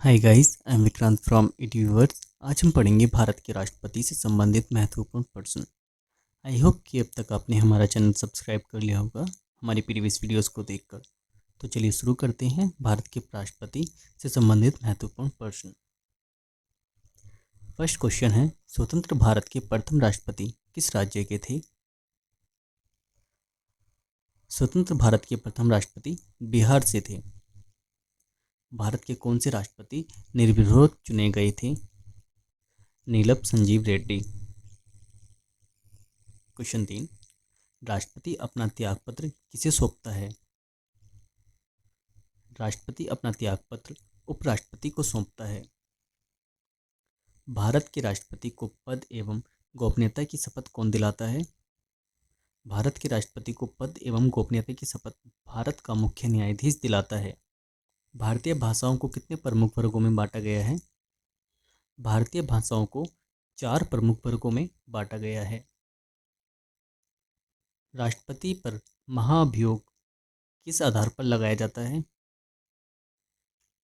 Hi guys, I am Vikrant from इट्यूवर्स। आज हम पढ़ेंगे भारत के राष्ट्रपति से संबंधित महत्वपूर्ण प्रश्न। आई होप कि अब तक आपने हमारा चैनल सब्सक्राइब कर लिया होगा हमारी प्रीवियस वीडियोस को देखकर। तो चलिए शुरू करते हैं भारत के राष्ट्रपति से संबंधित महत्वपूर्ण प्रश्न। फर्स्ट क्वेश्चन है, स्वतंत्र भारत के प्रथम राष्ट्रपति किस राज्य के थे? स्वतंत्र भारत के प्रथम राष्ट्रपति बिहार से थे। भारत के कौन से राष्ट्रपति निर्विरोध चुने गए थे? नीलम संजीव रेड्डी। क्वेश्चन 3, राष्ट्रपति अपना त्यागपत्र किसे सौंपता है? राष्ट्रपति अपना त्यागपत्र उपराष्ट्रपति को सौंपता है। भारत के राष्ट्रपति को पद एवं गोपनीयता की शपथ कौन दिलाता है? भारत के राष्ट्रपति को पद एवं गोपनीयता की शपथ भारत का मुख्य न्यायाधीश दिलाता है। भारतीय भाषाओं को कितने प्रमुख वर्गों में बांटा गया है? भारतीय भाषाओं को 4 प्रमुख वर्गों में बांटा गया है। राष्ट्रपति पर महाभियोग किस आधार पर लगाया जाता है?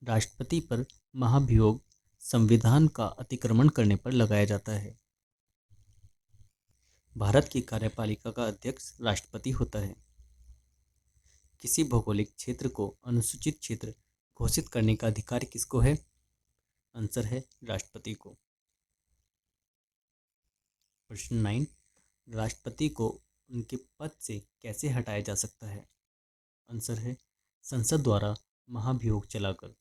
राष्ट्रपति पर महाभियोग संविधान का अतिक्रमण करने पर लगाया जाता है। भारत की कार्यपालिका का अध्यक्ष राष्ट्रपति होता है। किसी भौगोलिक क्षेत्र को अनुसूचित क्षेत्र घोषित करने का अधिकार किसको है? आंसर है राष्ट्रपति को। प्रश्न 9, राष्ट्रपति को उनके पद से कैसे हटाया जा सकता है? आंसर है संसद द्वारा महाभियोग चलाकर।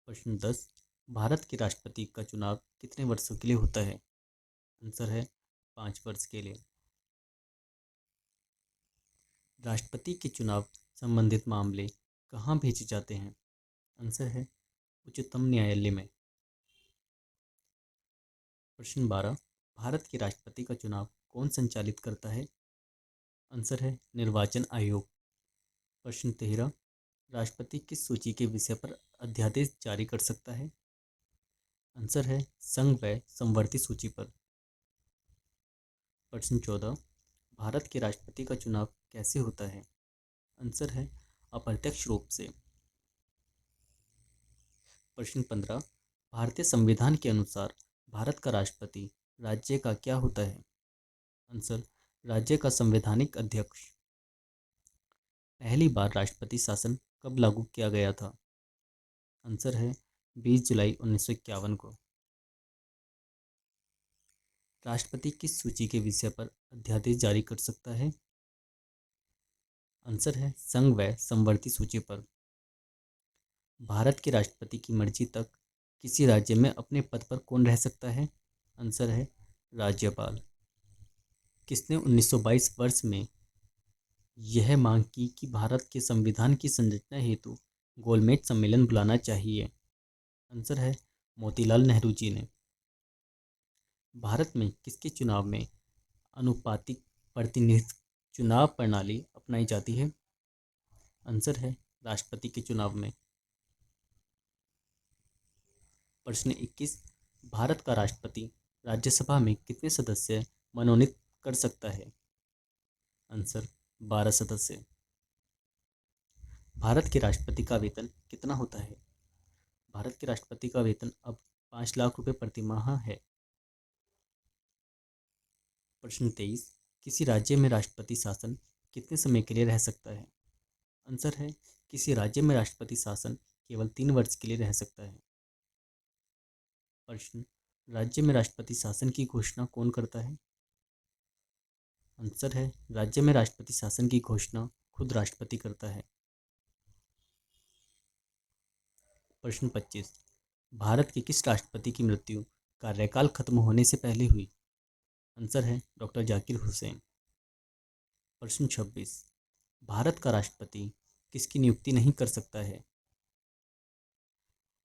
प्रश्न 10, भारत के राष्ट्रपति का चुनाव कितने वर्षों के लिए होता है? आंसर है 5 वर्ष के लिए। राष्ट्रपति के चुनाव संबंधित मामले कहाँ भेजे जाते हैं? आंसर है उच्चतम न्यायालय में। प्रश्न 12, भारत के राष्ट्रपति का चुनाव कौन संचालित करता है? आंसर है निर्वाचन आयोग। प्रश्न 13, राष्ट्रपति किस सूची के विषय पर अध्यादेश जारी कर सकता है? आंसर है संघ व समवर्ती सूची पर। प्रश्न 14, भारत के राष्ट्रपति का चुनाव कैसे होता है? आंसर है अप्रत्यक्ष रूप से। प्रश्न 15, भारतीय संविधान के अनुसार भारत का राष्ट्रपति राज्य का क्या होता है? आंसर राज्य का संवैधानिक अध्यक्ष। पहली बार राष्ट्रपति शासन कब लागू किया गया था? आंसर है 20 जुलाई 1951 को। राष्ट्रपति किस सूची के विषय पर अध्यादेश जारी कर सकता है? आंसर है संघ व समवर्ती सूची पर। भारत के राष्ट्रपति की मर्जी तक किसी राज्य में अपने पद पर कौन रह सकता है? आंसर है राज्यपाल। किसने 1922 वर्ष में यह मांग की कि भारत के संविधान की संरचना हेतु गोलमेज सम्मेलन बुलाना चाहिए? आंसर है मोतीलाल नेहरू जी ने। भारत में किसके चुनाव में अनुपातिक प्रतिनिधित्व चुनाव प्रणाली अपनाई जाती है? आंसर है राष्ट्रपति के चुनाव में। प्रश्न 21, भारत का राष्ट्रपति राज्यसभा में कितने सदस्य मनोनीत कर सकता है? आंसर 12 सदस्य। भारत के राष्ट्रपति का वेतन कितना होता है? भारत के राष्ट्रपति का वेतन अब 5 लाख रुपए प्रति माह है। प्रश्न 23, किसी राज्य में राष्ट्रपति शासन कितने समय के लिए रह सकता है? आंसर है किसी राज्य में राष्ट्रपति शासन केवल 3 वर्ष के लिए रह सकता है। प्रश्न, राज्य में राष्ट्रपति शासन की घोषणा कौन करता है? आंसर है राज्य में राष्ट्रपति शासन की घोषणा खुद राष्ट्रपति करता है। प्रश्न 25, भारत के किस राष्ट्रपति की मृत्यु कार्यकाल खत्म होने से पहले हुई? आंसर है डॉक्टर जाकिर हुसैन। प्रश्न 26, भारत का राष्ट्रपति किसकी नियुक्ति नहीं कर सकता है?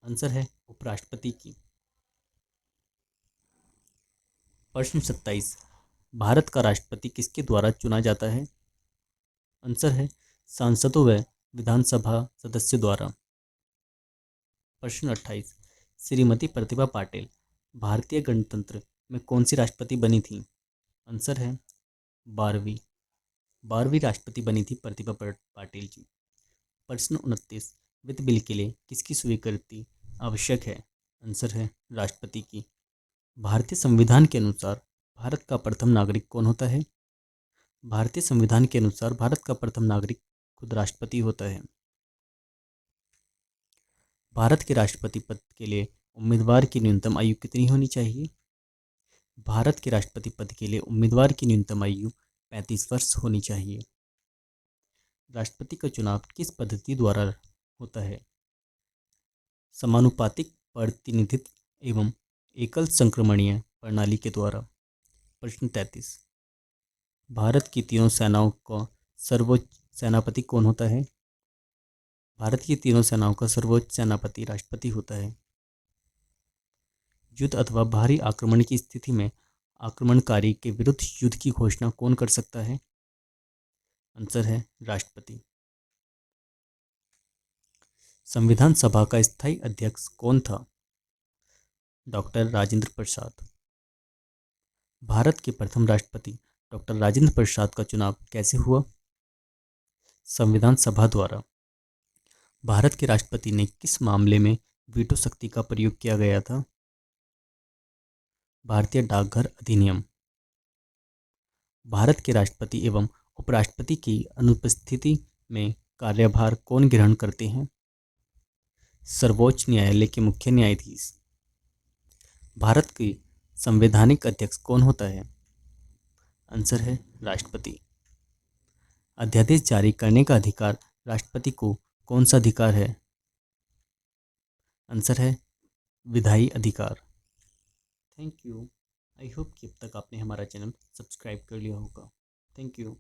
आंसर है उपराष्ट्रपति की। प्रश्न 27, भारत का राष्ट्रपति किसके द्वारा चुना जाता है? आंसर है सांसदों व विधानसभा सदस्यों द्वारा। प्रश्न 28, श्रीमती प्रतिभा पाटिल भारतीय गणतंत्र में कौन सी राष्ट्रपति बनी थी? आंसर है 12वीं राष्ट्रपति बनी थी प्रतिभा पाटिल जी। प्रश्न 29, वित्त बिल के लिए किसकी स्वीकृति आवश्यक है? आंसर है राष्ट्रपति की। भारतीय संविधान के अनुसार भारत का प्रथम नागरिक कौन होता है? भारतीय संविधान के अनुसार भारत का प्रथम नागरिक खुद राष्ट्रपति होता है। भारत के राष्ट्रपति पद के लिए उम्मीदवार की न्यूनतम आयु कितनी होनी चाहिए? भारत के राष्ट्रपति पद के लिए उम्मीदवार की न्यूनतम आयु 35 वर्ष होनी चाहिए। राष्ट्रपति का चुनाव किस पद्धति द्वारा होता है? समानुपातिक प्रतिनिधित्व एवं एकल संक्रमणीय प्रणाली के द्वारा। प्रश्न 33। भारत की तीनों सेनाओं का सर्वोच्च सेनापति कौन होता है? भारत की तीनों सेनाओं का सर्वोच्च सेनापति राष्ट्रपति होता है। युद्ध अथवा बाहरी आक्रमण की स्थिति में आक्रमणकारी के विरुद्ध युद्ध की घोषणा कौन कर सकता है? आंसर है राष्ट्रपति। संविधान सभा का स्थायी अध्यक्ष कौन था? डॉक्टर राजेंद्र प्रसाद। भारत के प्रथम राष्ट्रपति डॉक्टर राजेंद्र प्रसाद का चुनाव कैसे हुआ? संविधान सभा द्वारा। भारत के राष्ट्रपति ने किस मामले में वीटो शक्ति का प्रयोग किया गया था? भारतीय डाकघर अधिनियम। भारत के राष्ट्रपति एवं उपराष्ट्रपति की अनुपस्थिति में कार्यभार कौन ग्रहण करते हैं? सर्वोच्च न्यायालय के मुख्य न्यायाधीश। भारत के संवैधानिक अध्यक्ष कौन होता है? आंसर है राष्ट्रपति। अध्यादेश जारी करने का अधिकार राष्ट्रपति को कौन सा अधिकार है? आंसर है विधायी अधिकार। Thank you. आई होप कि अब तक आपने हमारा चैनल सब्सक्राइब कर लिया होगा। Thank you.